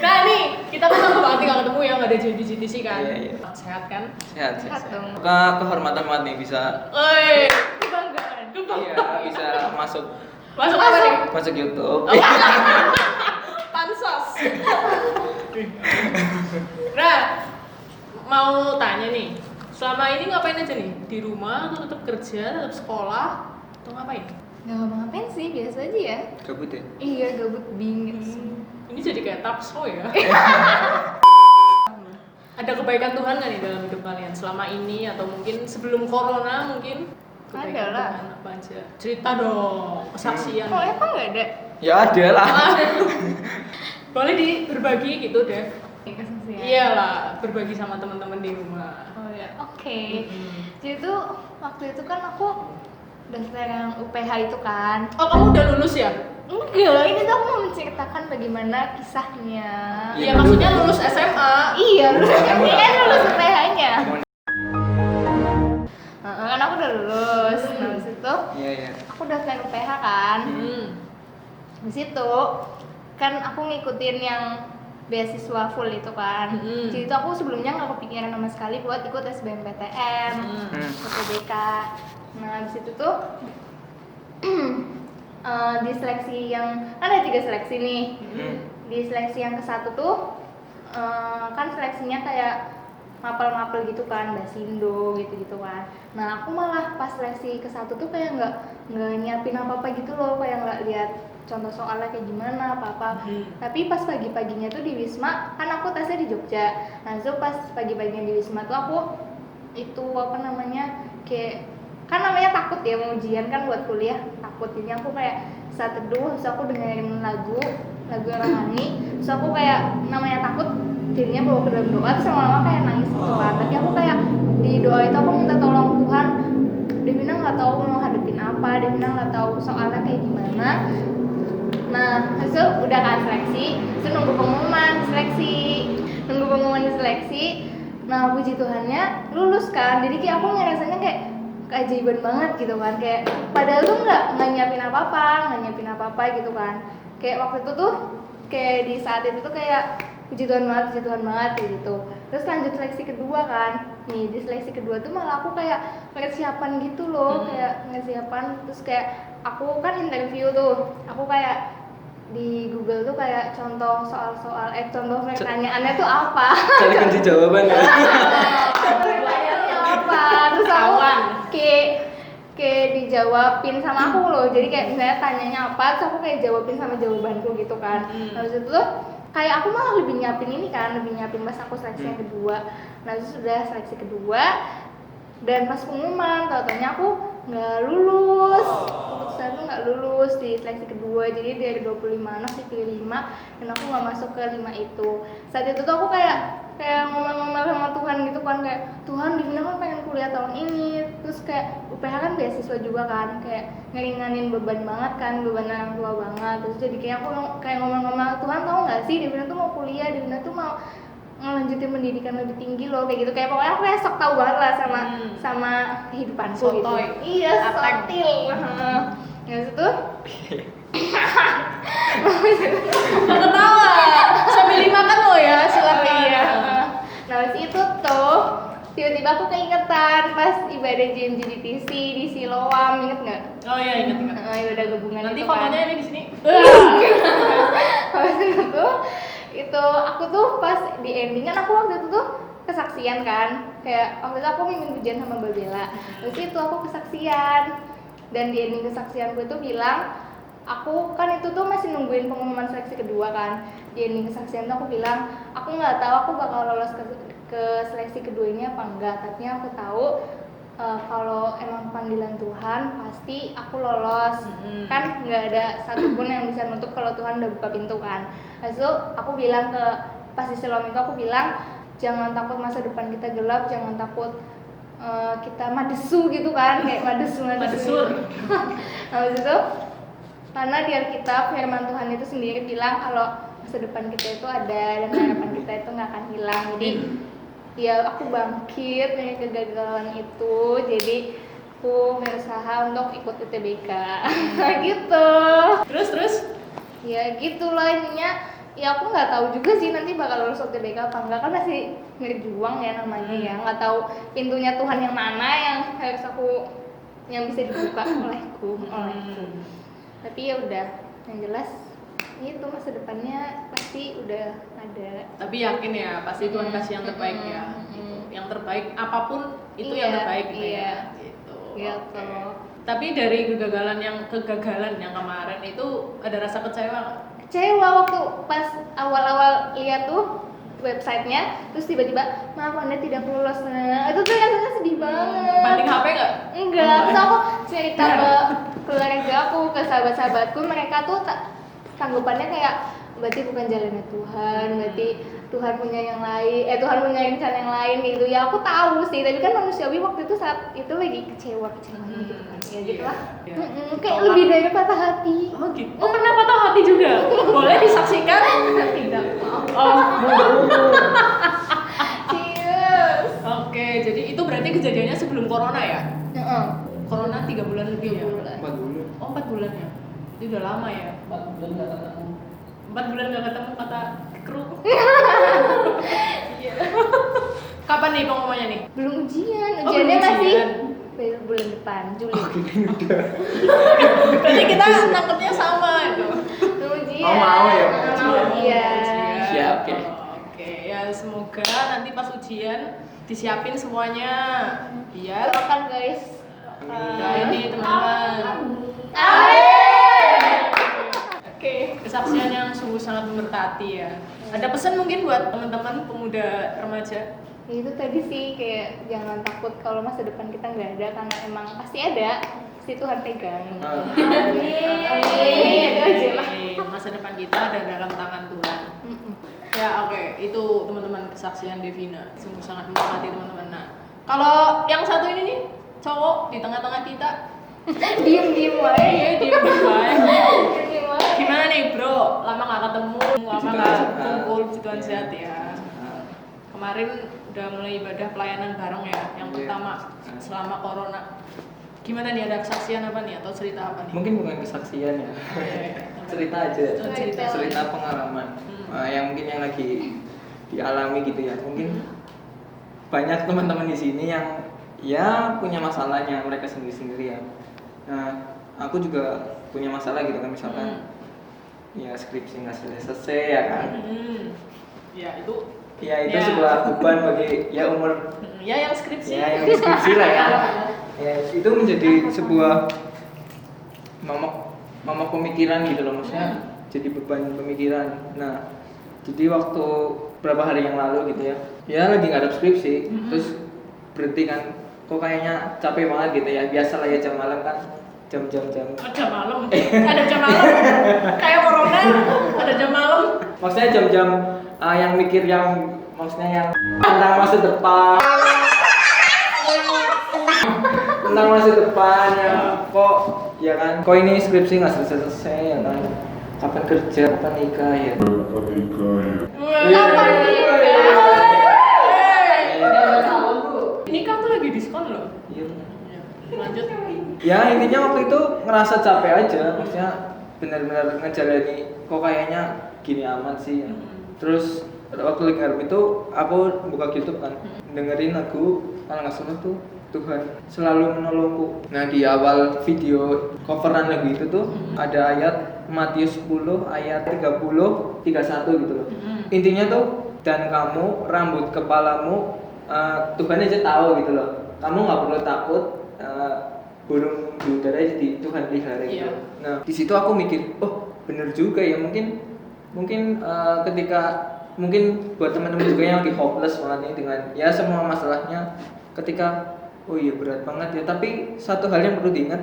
Nah nih, kita kan lama banget nggak ketemu ya, nggak ada JDC kan? Iya. Sehat kan? Sehat dong. Kehormatan banget nih bisa. Oi, kebanggaan. Iya, bisa masuk Masuk apa nih? masuk YouTube. Pansos. Nah, mau tanya nih, selama ini ngapain aja nih? Di rumah atau tetap kerja, tetap sekolah, atau ngapain? Nggak ngapa-ngapain sih, biasa aja ya. Gabut ya? Iya, gabut bingit. Ini jadi kayak talk show ya. Ada kebaikan Tuhan nggak nih dalam hidup kalian selama ini atau mungkin sebelum corona mungkin? Kebaikan Ada lah. Tuhan apa aja? Cerita dong, kesaksian. Oh, emang nggak ada? Ya ada lah. Boleh berbagi gitu deh. Kesaksian. Iyalah, berbagi sama teman-teman di rumah. Oh ya, oke. Jadi tuh waktu itu kan aku daftar yang UPH itu kan. Oh, kamu udah lulus ya? Enggak, ini tuh aku mau menceritakan bagaimana kisahnya. Iya, maksudnya lulus SMA. Iya, lulus ini kan lulus UPH-nya. Kan aku udah lulus. Nah, habis itu Iya. aku daftar UPH kan. Habis itu kan aku ngikutin yang beasiswa full itu kan. Jadi itu aku sebelumnya nggak kepikiran sama sekali buat ikut SBMPTN, UTBK. Nah, habis itu tuh di seleksi yang ada 3 seleksi nih. Di seleksi yang ke-1 tuh kan seleksinya kayak mapel-mapel gitu kan, Basindo gitu-gitu kan. Nah, aku malah pas seleksi ke-1 tuh kayak nggak nyiapin apa-apa gitu loh, kayak nggak lihat contoh soalnya kayak gimana apa-apa. Tapi pas pagi-paginya tuh di Wisma, kan aku tesnya di Jogja. Nah, itu pas pagi-paginya di Wisma tuh aku itu kayak kan namanya takut ya mau ujian kan buat kuliah, takut. Jadi aku kayak saat teduh, terus aku dengerin lagu rohani, terus aku kayak namanya takut jadinya bawa ke dalam doa, terus lama-lama kayak nangis gitu kan. Tapi aku kayak di doa itu aku minta tolong Tuhan, Devina nggak tahu mau hadapin apa, Devina nggak tahu soalnya kayak gimana. Nah, terus udah kan seleksi, terus nunggu pengumuman seleksi. Nah, puji Tuhannya lulus kan. Jadi kayak aku ngerasanya kayak keajaiban banget gitu kan, kayak padahal tuh nggak nyiapin apa-apa gitu kan. Kayak waktu itu tuh kayak di saat itu tuh kayak puji Tuhan banget kayak gitu. Terus lanjut seleksi kedua kan. Nih di seleksi kedua tuh malah aku kayak persiapan gitu loh, kayak persiapan. Terus kayak aku kan interview tuh, aku kayak di Google tuh kayak contoh soal-soal contoh pertanyaannya tuh apa. Cari kunci jawaban ya. Pertanyaannya apa? Terus aku kayak dijawabin sama aku loh. Jadi kayak misalnya tanyanya apa, terus aku kayak jawabin sama jawabanku gitu kan. Habis itu tuh kayak aku malah lebih nyiapin pas aku seleksi yang kedua. Nah, terus sudah seleksi kedua dan pas pengumuman tau-taunya aku nggak lulus. Keputusan tuh nggak lulus di seleksi kedua. Jadi dari 25 anak dipilih 5 dan aku nggak masuk ke 5 itu. Saat itu tuh aku kayak ngomel-ngomel sama Tuhan gitu kan, kayak Tuhan, Divina kan pengen kuliah tahun ini, terus kayak UPH kan beasiswa juga kan, kayak ngeringanin beban banget kan, beban orang tua banget. Terus jadi kayak aku kayak ngomel-ngomel, Tuhan tahu nggak sih Divina tuh mau kuliah, Divina tuh mau ngelanjutin pendidikan lebih tinggi loh, kayak gitu. Kayak pokoknya aku sok tahu banget lah sama kehidupanku gitu. Iya, sotil. Ya itu Ketawa sambil dimakan lo ya, silakan. Iya. Nah, habis itu tuh tiba-tiba aku keingetan pas ibadah JMJDTC di Siloam, inget nggak? Oh iya, ingat. Ibadah gabungan Nanti itu fotonya kan. ini di sini. Habis itu aku tuh pas di ending kan aku waktu itu tuh kesaksian kan, kayak waktu itu aku mimpin pujian sama Mbak Bella. Terus itu aku kesaksian dan di ending kesaksianku itu bilang, aku kan itu tuh masih nungguin pengumuman seleksi kedua kan. Di ending kesaksian tuh aku bilang, aku nggak tahu aku bakal lolos ke seleksi kedua ini apa enggak, tapi aku tahu kalau emang panggilan Tuhan pasti aku lolos. Kan nggak ada satupun yang bisa nutup kalau Tuhan udah buka pintu kan. Lalu aku bilang pas di Siloam itu aku bilang, jangan takut masa depan kita gelap, jangan takut kita madesu gitu kan, kayak madesu. Habis itu karena di Alkitab firman Tuhan itu sendiri bilang kalau masa depan kita itu ada dan harapan kita itu nggak akan hilang. Jadi ya aku bangkit dari kegagalan itu, jadi aku berusaha untuk ikut UTBK. Gitu. Terus Ya gitulah intinya. Ya aku nggak tahu juga sih nanti bakal lulus UTBK apa enggak, kan masih berjuang ya namanya ya, nggak tahu pintunya Tuhan yang mana yang harus aku yang bisa dibuka olehku. Tapi ya udah, yang jelas itu masa depannya pasti udah ada. Tapi yakin ya pasti Tuhan kasih yang terbaik ya. Gitu. Yang terbaik apapun itu yang terbaik gitu ya. Gitu. Gitu. Tapi dari kegagalan yang kemarin itu ada rasa kecewa nggak? Kecewa waktu pas awal-awal lihat tuh websitenya, terus tiba-tiba maaf Anda tidak lolos. Nah, itu tuh rasanya sedih banget. Banding HP nggak? Enggak, terus aku cerita ke keluarga aku, ke sahabat-sahabatku, mereka tuh tanggapannya kayak berarti bukan jalannya Tuhan, berarti Tuhan punya yang lain, Tuhan punya rencana yang lain gitu. Ya aku tahu sih, tapi kan manusiawi waktu itu saat itu lagi kecewa gitu kan. Ya gitu lah. Kayak lebih dari patah hati. Oh gitu. Oh pernah patah hati juga? Boleh disaksikan? Tidak mau. Oh. Cheers. Oke, jadi itu berarti kejadiannya sebelum corona ya? Corona 3 bulan lebih ya? 4 bulan. Oh 4 bulan ya? Itu udah lama ya? 4 bulan nggak ketemu. 4 bulan gak ketemu kata kru. Iya. Kapan nih pengumumannya nih? Belum ujian, Oh, ujiannya belum masih ujian. bulan depan, Juli. Berarti kita nangkepnya sama itu. Belum ujian. Oh, mau ya? Ujian. Siap, oke. Oke, ya semoga nanti pas ujian disiapin semuanya. Biar Doakan guys. nah ini teman-teman. Amin. Oke, kesaksian yang sungguh sangat memberkati ya. Ada pesan mungkin buat teman-teman pemuda remaja? Ya, itu tadi sih kayak jangan takut kalau masa depan kita nggak ada, karena emang pasti ada, pasti Tuhan pegang. Amin. Itu aja lah. Masa depan kita ada dalam tangan Tuhan. Ya oke, itu teman-teman kesaksian Devina sungguh sangat memberkati teman-teman. Nah, kalau yang satu ini nih cowok di tengah-tengah kita, Diem wae. iya dia bye. Diem wae. Gimana nih bro? Lama gak ketemu, lama gak kumpul, puji Tuhan sehat ya. Kemarin udah mulai ibadah pelayanan bareng ya, yang pertama selama corona. Gimana nih, ada kesaksian apa nih atau cerita apa nih? Mungkin bukan kesaksian ya. Cerita aja. Cerita pengalaman. Yang mungkin yang lagi dialami gitu ya. Mungkin banyak teman-teman di sini yang ya punya masalahnya mereka sendiri-sendiri ya. Nah, aku juga punya masalah gitu kan, misalkan ya skripsi nggak selesai ya kan. Ya itu. Ya itu Ya. sebuah beban bagi ya umur. Ya yang skripsi. Ya yang skripsi lah ya. Ya itu menjadi sebuah momok pemikiran gitu loh, maksudnya jadi beban pemikiran. Nah, jadi waktu berapa hari yang lalu gitu ya lagi nggak ada skripsi, terus berhenti kan, kok kayaknya capek banget gitu ya, biasalah ya jam malam kan, jam-jam Oh, jam malam. Ada jam malam. Kayak corona ada jam malam. maksudnya jam-jam yang mikir yang maksudnya yang tentang masa depan, tentang masa depan ya, kok ya kan, kok ini skripsi nggak selesai ya kan, kapan kerja, kapan nikah ya. Kapan Nikah tuh lagi diskon loh. Iya. Lanjut. Ya intinya waktu itu ngerasa capek aja, maksudnya benar-benar ngejalani kok kayaknya gini amat sih ya. Terus waktu lagi ngarep itu aku buka YouTube kan, dengerin lagu kalau nggak salah tuh Tuhan selalu menolongku. Nah di awal video coveran lagu itu tuh ada ayat Matius 10 ayat 30 31 gitu loh. Intinya tuh, dan kamu rambut kepalamu Tuhan aja tahu gitu loh. Kamu nggak perlu takut, burung di udara jadi Tuhan pelihara gitu. Iya. Nah di situ aku mikir, oh bener juga ya, mungkin ketika mungkin buat teman-teman juga yang lagi hopeless banget nih dengan ya semua masalahnya, ketika oh iya berat banget ya, tapi satu hal yang perlu diingat,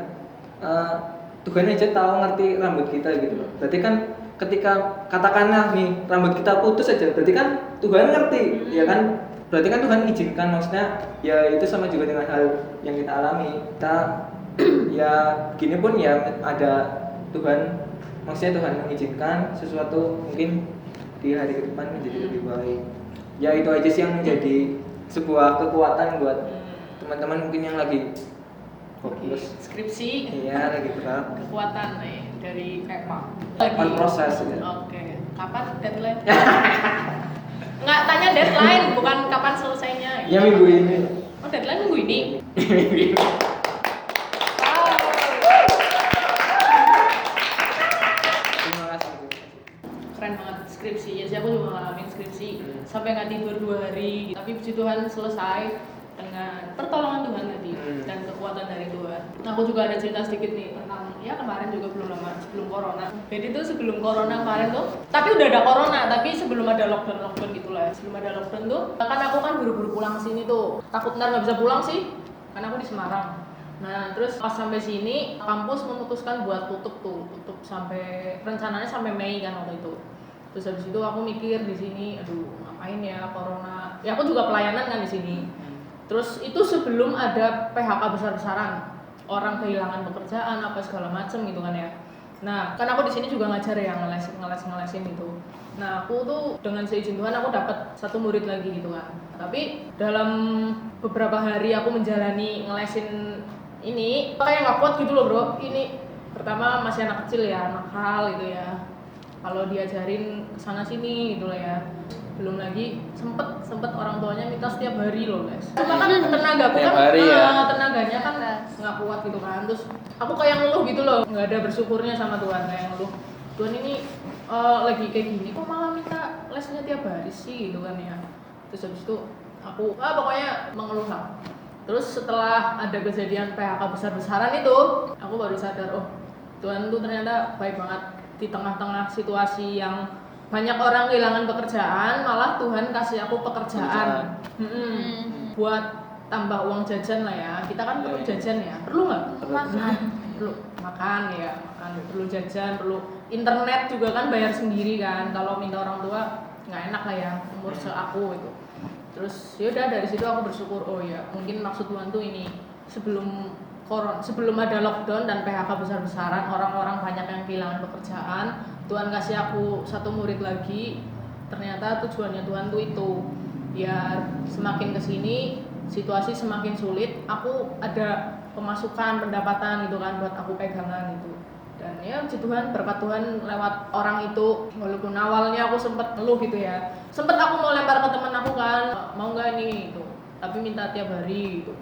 Tuhan aja tahu, ngerti rambut kita gitu loh. Berarti kan ketika katakanlah nih rambut kita putus aja, berarti kan Tuhan ngerti ya kan, berarti kan Tuhan izinkan, maksudnya ya itu sama juga dengan hal yang kita alami. Kita ya gini pun ya ada Tuhan, maksudnya Tuhan mengizinkan sesuatu mungkin di hari ke depan menjadi lebih baik. Ya itu aja sih yang menjadi sebuah kekuatan buat teman-teman mungkin yang lagi fokus Skripsi. iya lagi berat. Kekuatan nih. dari EPA. On proses ya. Oke. Kapan deadline? Nggak tanya deadline, bukan kapan selesainya. Ya minggu ini. Oh, deadline minggu ini. Terima kasih. Keren banget skripsi. Ya sih aku juga ngalamin skripsi sampai nggak tidur 2 hari. Tapi puji Tuhan selesai dengan pertolongan Tuhan tadi dan kekuatan dari Tuhan. Nah, aku juga ada cerita sedikit nih tentang ya kemarin juga belum lama sebelum corona. Jadi tuh sebelum corona kemarin tuh, tapi udah ada corona, tapi sebelum ada lockdown gitulah. Sebelum ada lockdown tuh, kan aku kan buru-buru pulang sini tuh. Takut ntar nggak bisa pulang sih, karena aku di Semarang. Nah, terus pas sampai sini kampus memutuskan buat tutup sampai rencananya sampai Mei kan waktu itu. Terus habis itu aku mikir di sini, aduh ngapain ya corona? Ya aku juga pelayanan kan di sini. Terus itu sebelum ada PHK besar-besaran, orang kehilangan pekerjaan apa segala macem gitu kan ya. Nah, kan aku di sini juga ngajar ya ngelesin gitu. Nah, aku tuh dengan seizin Tuhan aku dapat 1 murid lagi gitu kan. Tapi dalam beberapa hari aku menjalani ngelesin ini kayak nggak kuat gitu loh bro. Ini pertama masih anak kecil ya, nakal gitu ya. Kalau diajarin kesana sini gitu lah ya. Belum lagi sempet orang tuanya minta setiap hari loh guys. Cuma kan tenaga aku kan tenaganya kan nggak kuat gitu kan. Terus aku kayak ngeluh gitu loh, nggak ada bersyukurnya sama Tuhan, kayak ngeluh Tuhan ini lagi kayak gini kok malah minta lesnya tiap hari sih gitu kan ya. Terus habis itu aku pokoknya mengeluh lah. Terus setelah ada kejadian PHK besar-besaran itu, aku baru sadar oh Tuhan tuh ternyata baik banget. Di tengah-tengah situasi yang banyak orang kehilangan pekerjaan, malah Tuhan kasih aku pekerjaan. Buat tambah uang jajan lah ya. Kita kan perlu jajan ya. Perlu nggak? Perlu makan ya, perlu jajan, perlu internet juga kan bayar sendiri kan. Kalau minta orang tua nggak enak lah ya, umur seaku itu. Terus yaudah dari situ aku bersyukur, oh ya mungkin maksud Tuhan tuh ini sebelum ada lockdown dan PHK besar-besaran, orang-orang banyak yang kehilangan pekerjaan, Tuhan kasih aku 1 murid lagi. Ternyata tujuannya Tuhan tuh itu biar semakin kesini situasi semakin sulit, aku ada pemasukan, pendapatan gitu kan buat aku pegangan gitu. Dan ya puji Tuhan, berkat Tuhan lewat orang itu. Walaupun awalnya aku sempet ngeluh gitu ya, sempet aku mau lempar ke teman aku kan, mau nggak nih gitu, tapi minta tiap hari gitu.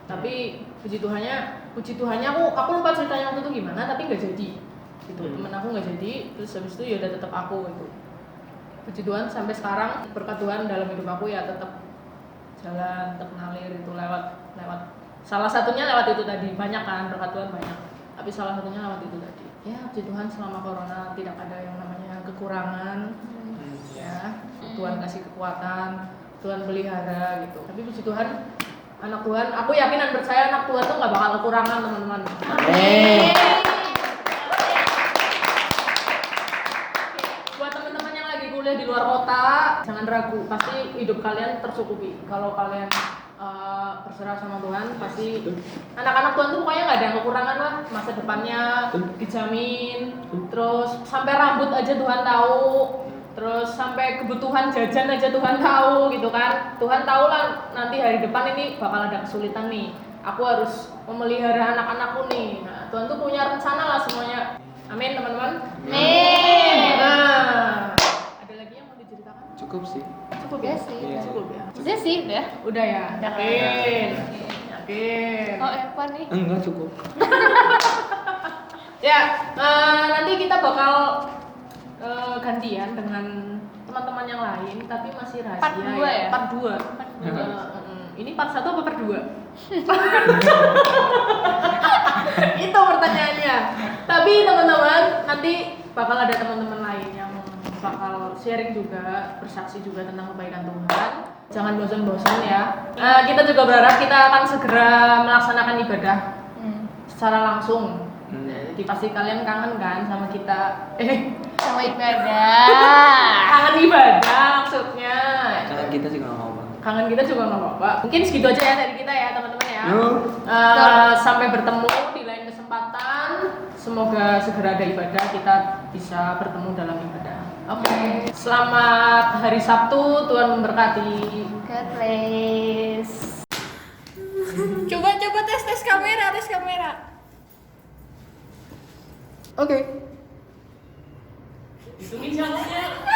Tapi puji Tuhannya aku lupa ceritanya waktu itu gimana, tapi nggak jadi gitu. Temen aku nggak jadi, terus habis itu ya udah tetap aku gitu. Puji Tuhan sampai sekarang berkat Tuhan dalam hidup aku ya tetap jalan, tetap ngalir itu lewat salah satunya lewat itu tadi. Banyak kan berkat Tuhan banyak, tapi salah satunya lewat itu tadi. Ya puji Tuhan selama corona tidak ada yang namanya kekurangan. Ya Tuhan kasih kekuatan, Tuhan pelihara gitu. Tapi puji Tuhan anak Tuhan, aku yakin dan percaya anak Tuhan tuh nggak bakal kekurangan teman-teman. Amin. Buat teman-teman yang lagi kuliah di luar kota, jangan ragu, pasti hidup kalian tercukupi. Kalau kalian berserah sama Tuhan, pasti anak-anak Tuhan tuh pokoknya nggak ada yang kekurangan lah. Masa depannya dijamin. Terus sampai rambut aja Tuhan tahu. Terus sampai kebutuhan jajan aja Tuhan tahu gitu kan. Tuhan tahu lah nanti hari depan ini bakal ada kesulitan nih. Aku harus memelihara anak-anakku nih. Nah, Tuhan tuh punya rencana lah semuanya. Amin teman-teman. Amin. Nah, ada lagi yang mau diceritakan? Cukup sih. Cukup ya? Iya. Cukup ya? Udah sih, udah. Udah ya? Yakin? Yakin? Oh, apa nih? Enggak cukup. Ya, nanti kita bakal gantian dengan teman-teman yang lain, tapi masih rahasia. Part 2 ya? Part 2. Ini part 1 apa part 2? Itu pertanyaannya. Tapi teman-teman, nanti bakal ada teman-teman lain yang bakal sharing juga, bersaksi juga tentang kebaikan Tuhan. Jangan bosan-bosan ya. Kita juga berharap kita akan segera melaksanakan ibadah secara langsung. Jadi pasti kalian kangen kan sama kita. Sama ibadah. Kangen ibadah maksudnya. Kangen kita juga nggak apa-apa. Kangen kita juga nggak apa-apa. Mungkin segitu aja ya dari kita ya teman-teman ya. Sampai bertemu di lain kesempatan. Semoga segera ada ibadah, kita bisa bertemu dalam ibadah. Oke. Selamat hari Sabtu, Tuhan memberkati. God bless. Coba tes kamera. Oke. Hitungin jauhnya.